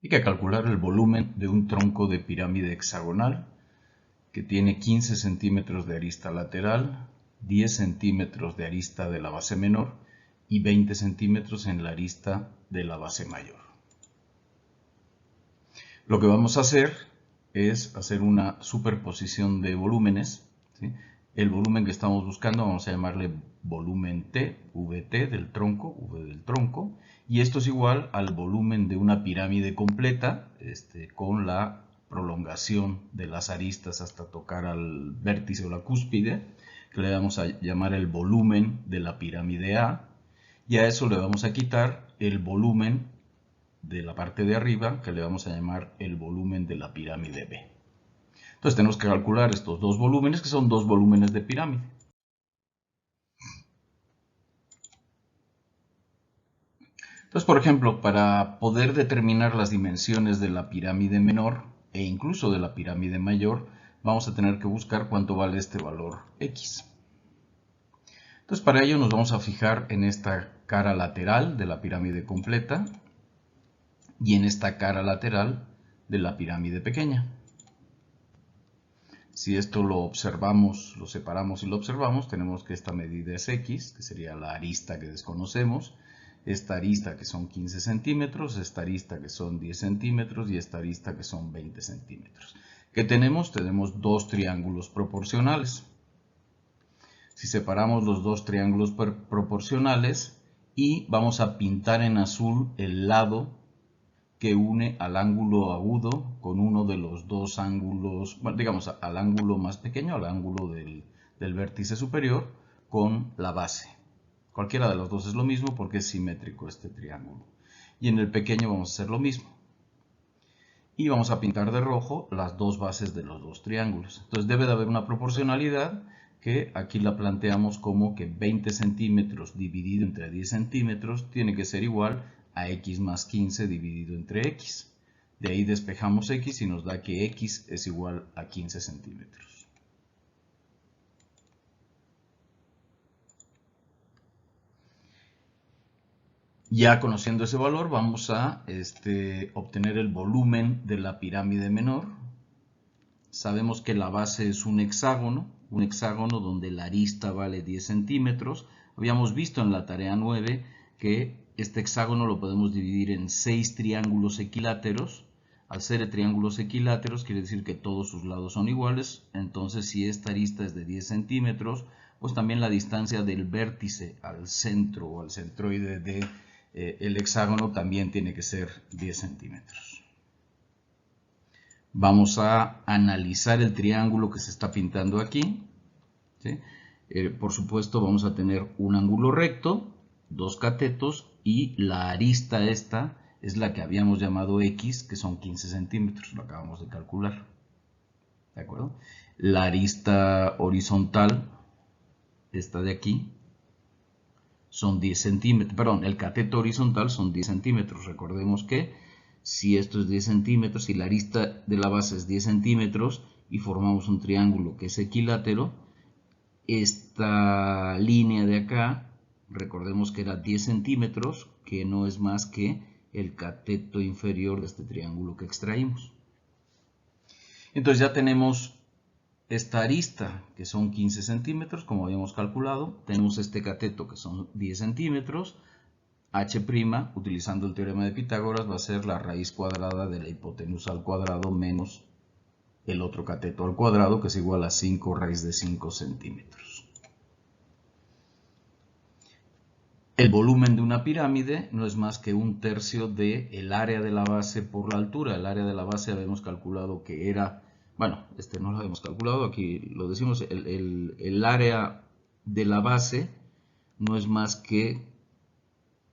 Hay que calcular el volumen de un tronco de pirámide hexagonal que tiene 15 centímetros de arista lateral, 10 centímetros de arista de la base menor y 20 centímetros en la arista de la base mayor. Lo que vamos a hacer es hacer una superposición de volúmenes, ¿sí? El volumen que estamos buscando vamos a llamarle volumen T, VT del tronco, V del tronco, y esto es igual al volumen de una pirámide completa, con la prolongación de las aristas hasta tocar al vértice o la cúspide, que le vamos a llamar el volumen de la pirámide A, y a eso le vamos a quitar el volumen de la parte de arriba, que le vamos a llamar el volumen de la pirámide B. Entonces tenemos que calcular estos dos volúmenes, que son dos volúmenes de pirámide. Entonces, por ejemplo, para poder determinar las dimensiones de la pirámide menor e incluso de la pirámide mayor, vamos a tener que buscar cuánto vale este valor X. Entonces, para ello nos vamos a fijar en esta cara lateral de la pirámide completa y en esta cara lateral de la pirámide pequeña. Si esto lo observamos, lo separamos y lo observamos, tenemos que esta medida es X, que sería la arista que desconocemos, esta arista que son 15 centímetros, esta arista que son 10 centímetros y esta arista que son 20 centímetros. ¿Qué tenemos? Tenemos dos triángulos proporcionales. Si separamos los dos triángulos proporcionales y vamos a pintar en azul el lado que une al ángulo agudo con uno de los dos ángulos, bueno, digamos al ángulo más pequeño, al ángulo del vértice superior, con la base. Cualquiera de los dos es lo mismo porque es simétrico este triángulo. Y en el pequeño vamos a hacer lo mismo. Y vamos a pintar de rojo las dos bases de los dos triángulos. Entonces debe de haber una proporcionalidad que aquí la planteamos como que 20 centímetros dividido entre 10 centímetros tiene que ser igual a x más 15 dividido entre x. De ahí despejamos x y nos da que x es igual a 15 centímetros. Ya conociendo ese valor vamos a obtener el volumen de la pirámide menor. Sabemos que la base es un hexágono donde la arista vale 10 centímetros. Habíamos visto en la tarea 9 que este hexágono lo podemos dividir en 6 triángulos equiláteros. Al ser triángulos equiláteros quiere decir que todos sus lados son iguales. Entonces si esta arista es de 10 centímetros, pues también la distancia del vértice al centro o al centroide de el hexágono también tiene que ser 10 centímetros. Vamos a analizar el triángulo que se está pintando aquí, ¿sí? Por supuesto vamos a tener un ángulo recto, dos catetos y la arista esta es la que habíamos llamado X, que son 15 centímetros, lo acabamos de calcular. ¿De acuerdo? La arista horizontal, esta de aquí, son 10 centímetros, perdón, el cateto horizontal son 10 centímetros. Recordemos que si esto es 10 centímetros y la arista de la base es 10 centímetros y formamos un triángulo que es equilátero, esta línea de acá, recordemos que era 10 centímetros, que no es más que el cateto inferior de este triángulo que extraímos. Entonces ya tenemos esta arista, que son 15 centímetros, como habíamos calculado. Tenemos este cateto, que son 10 centímetros. H', utilizando el teorema de Pitágoras, va a ser la raíz cuadrada de la hipotenusa al cuadrado menos el otro cateto al cuadrado, que es igual a 5 raíz de 5 centímetros. El volumen de una pirámide no es más que un tercio del área de la base por la altura. El área de la base habíamos calculado que era, bueno, no lo habíamos calculado, aquí lo decimos, el área de la base no es más que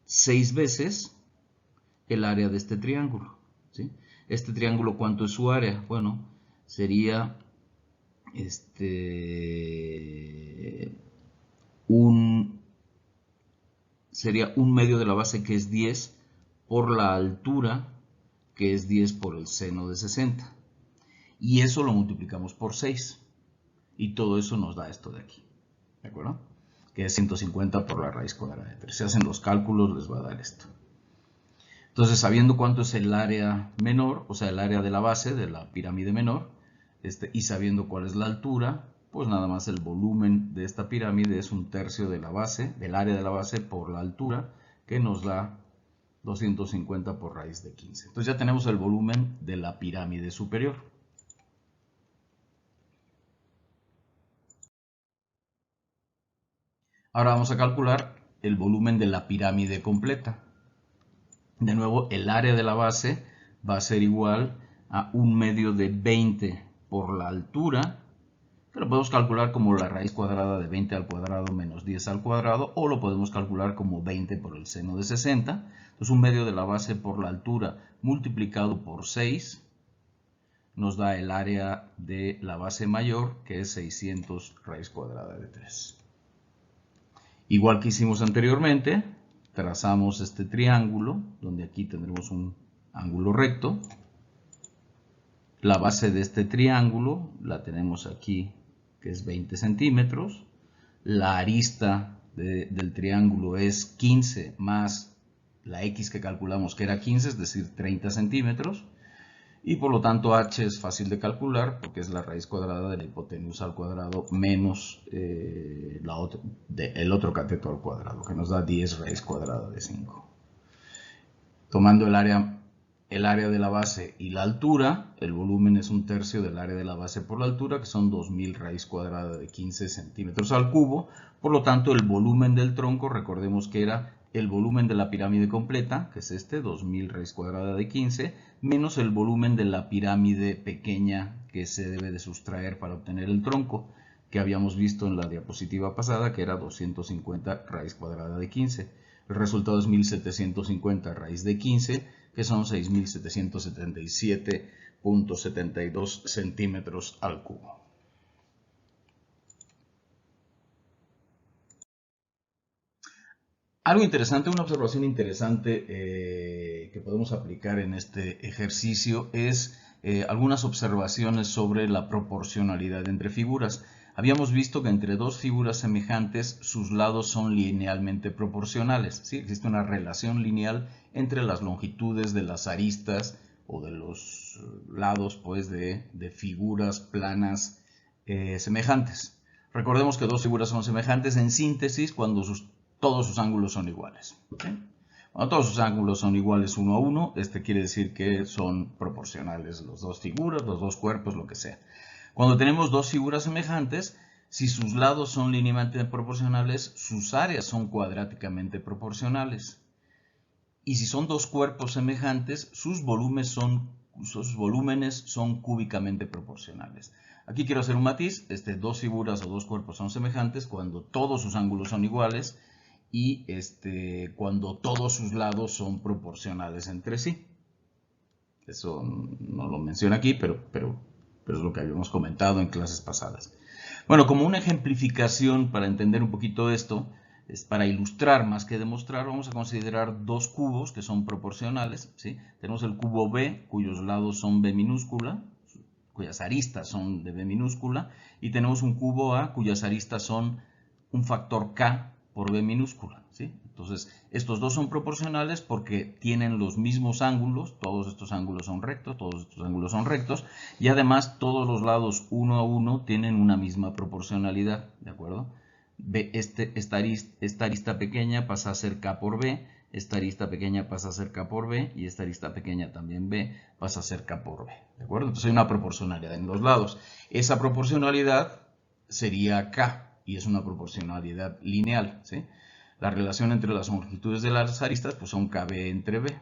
6 veces el área de este triángulo, ¿sí? Este triángulo, ¿cuánto es su área? Bueno, sería un medio de la base, que es 10, por la altura, que es 10 por el seno de 60. Y eso lo multiplicamos por 6. Y todo eso nos da esto de aquí. ¿De acuerdo? Que es 150 por la raíz cuadrada de 3. Si hacen los cálculos les va a dar esto. Entonces, sabiendo cuánto es el área menor, o sea, el área de la base de la pirámide menor, y sabiendo cuál es la altura, pues nada más el volumen de esta pirámide es 1/3 de la base, del área de la base por la altura, que nos da 250 por raíz de 15. Entonces ya tenemos el volumen de la pirámide superior. Ahora vamos a calcular el volumen de la pirámide completa. De nuevo, el área de la base va a ser igual a 1/2 de 20 por la altura, que lo podemos calcular como la raíz cuadrada de 20 al cuadrado menos 10 al cuadrado, o lo podemos calcular como 20 por el seno de 60. Entonces 1/2 de la base por la altura multiplicado por 6 nos da el área de la base mayor, que es 600 raíz cuadrada de 3. Igual que hicimos anteriormente, trazamos este triángulo, donde aquí tendremos un ángulo recto. La base de este triángulo la tenemos aquí, que es 20 centímetros. La arista del triángulo es 15 más la x que calculamos, que era 15, es decir, 30 centímetros. Y por lo tanto h es fácil de calcular porque es la raíz cuadrada de la hipotenusa al cuadrado menos el otro cateto al cuadrado, que nos da 10 raíz cuadrada de 5. Tomando el área de la base y la altura, el volumen es 1/3 del área de la base por la altura, que son 2000 raíz cuadrada de 15 centímetros al cubo. Por lo tanto, el volumen del tronco, recordemos que era el volumen de la pirámide completa, que es 2000 raíz cuadrada de 15, menos el volumen de la pirámide pequeña que se debe de sustraer para obtener el tronco, que habíamos visto en la diapositiva pasada, que era 250 raíz cuadrada de 15. El resultado es 1750 raíz de 15, que son 6777.72 centímetros al cubo. Algo interesante, una observación interesante que podemos aplicar en este ejercicio es algunas observaciones sobre la proporcionalidad entre figuras. Habíamos visto que entre dos figuras semejantes sus lados son linealmente proporcionales, ¿sí? Existe una relación lineal entre las longitudes de las aristas o de los lados, pues, de figuras planas semejantes. Recordemos que dos figuras son semejantes en síntesis cuando todos sus ángulos son iguales. ¿Okay? Cuando todos sus ángulos son iguales 1 a 1, quiere decir que son proporcionales las dos figuras, los dos cuerpos, lo que sea. Cuando tenemos dos figuras semejantes, si sus lados son linealmente proporcionales, sus áreas son cuadráticamente proporcionales. Y si son dos cuerpos semejantes, sus volúmenes son cúbicamente proporcionales. Aquí quiero hacer un matiz, dos figuras o dos cuerpos son semejantes cuando todos sus ángulos son iguales y cuando todos sus lados son proporcionales entre sí. Eso no lo menciona aquí, pero es lo que habíamos comentado en clases pasadas. Bueno, como una ejemplificación para entender un poquito esto, para ilustrar más que demostrar, vamos a considerar dos cubos que son proporcionales, ¿sí? Tenemos el cubo B, cuyos lados son B minúscula, cuyas aristas son de B minúscula, y tenemos un cubo A, cuyas aristas son un factor K por B minúscula, ¿sí? Entonces, estos dos son proporcionales porque tienen los mismos ángulos, todos estos ángulos son rectos, y además todos los lados 1 a 1 tienen una misma proporcionalidad, ¿de acuerdo? Esta arista pequeña pasa a ser K por B, esta arista pequeña pasa a ser K por B, y esta arista pequeña también B pasa a ser K por B, ¿de acuerdo? Entonces hay una proporcionalidad en los lados. Esa proporcionalidad sería K, y es una proporcionalidad lineal, ¿sí? La relación entre las longitudes de las aristas pues son KB entre B.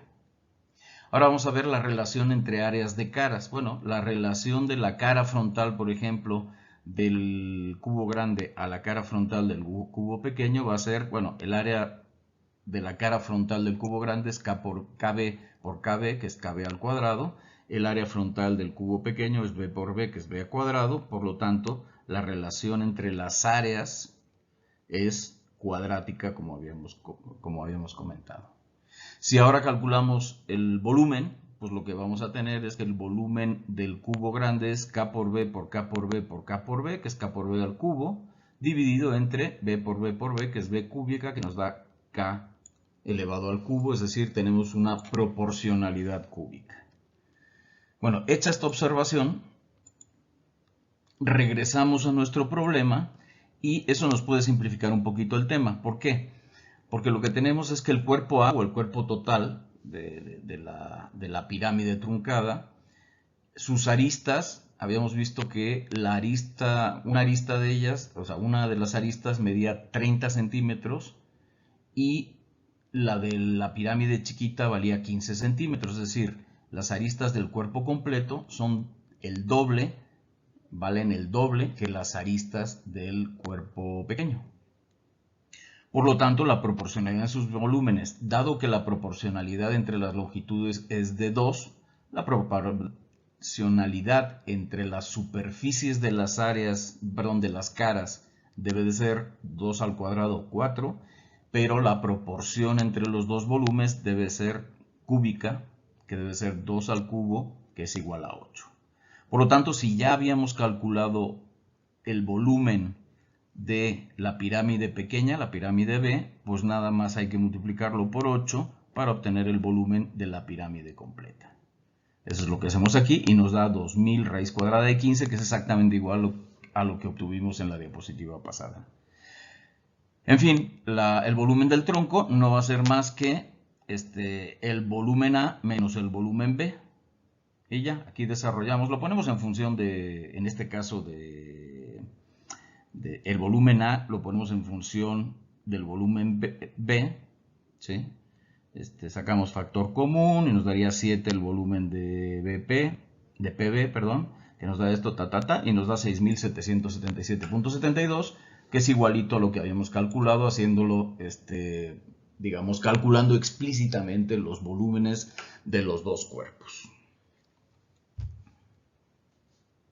Ahora vamos a ver la relación entre áreas de caras. Bueno, la relación de la cara frontal, por ejemplo, del cubo grande a la cara frontal del cubo pequeño va a ser, bueno, el área de la cara frontal del cubo grande es K por KB, que es KB al cuadrado. El área frontal del cubo pequeño es B por B, que es B al cuadrado. Por lo tanto, la relación entre las áreas es cuadrática, como habíamos comentado. Si ahora calculamos el volumen, pues lo que vamos a tener es que el volumen del cubo grande es K por B por K por B por K por B, que es K por B al cubo, dividido entre B por B por B, que es B cúbica, que nos da K elevado al cubo, es decir, tenemos una proporcionalidad cúbica. Bueno, hecha esta observación, regresamos a nuestro problema y eso nos puede simplificar un poquito el tema. ¿Por qué? Porque lo que tenemos es que el cuerpo A o el cuerpo total de la pirámide truncada, sus aristas, habíamos visto que una arista de ellas, o sea, una de las aristas medía 30 centímetros y la de la pirámide chiquita valía 15 centímetros, es decir, las aristas del cuerpo completo son el doble, valen el doble que las aristas del cuerpo pequeño. Por lo tanto, la proporcionalidad de sus volúmenes, dado que la proporcionalidad entre las longitudes es de 2, la proporcionalidad entre las superficies de las de las caras debe de ser 2 al cuadrado 4, pero la proporción entre los dos volúmenes debe ser cúbica, que debe ser 2 al cubo, que es igual a 8. Por lo tanto, si ya habíamos calculado el volumen de la pirámide pequeña, la pirámide B, pues nada más hay que multiplicarlo por 8 para obtener el volumen de la pirámide completa. Eso es lo que hacemos aquí y nos da 2000 raíz cuadrada de 15, que es exactamente igual a lo que obtuvimos en la diapositiva pasada. En fin, el volumen del tronco no va a ser más que el volumen A menos el volumen B. Y ya, aquí desarrollamos, lo ponemos en función en este caso el volumen A lo ponemos en función del volumen B, ¿sí? Sacamos factor común y nos daría 7 el volumen de PB, perdón, que nos da esto, y nos da 6777.72, que es igualito a lo que habíamos calculado, haciéndolo, digamos, calculando explícitamente los volúmenes de los dos cuerpos.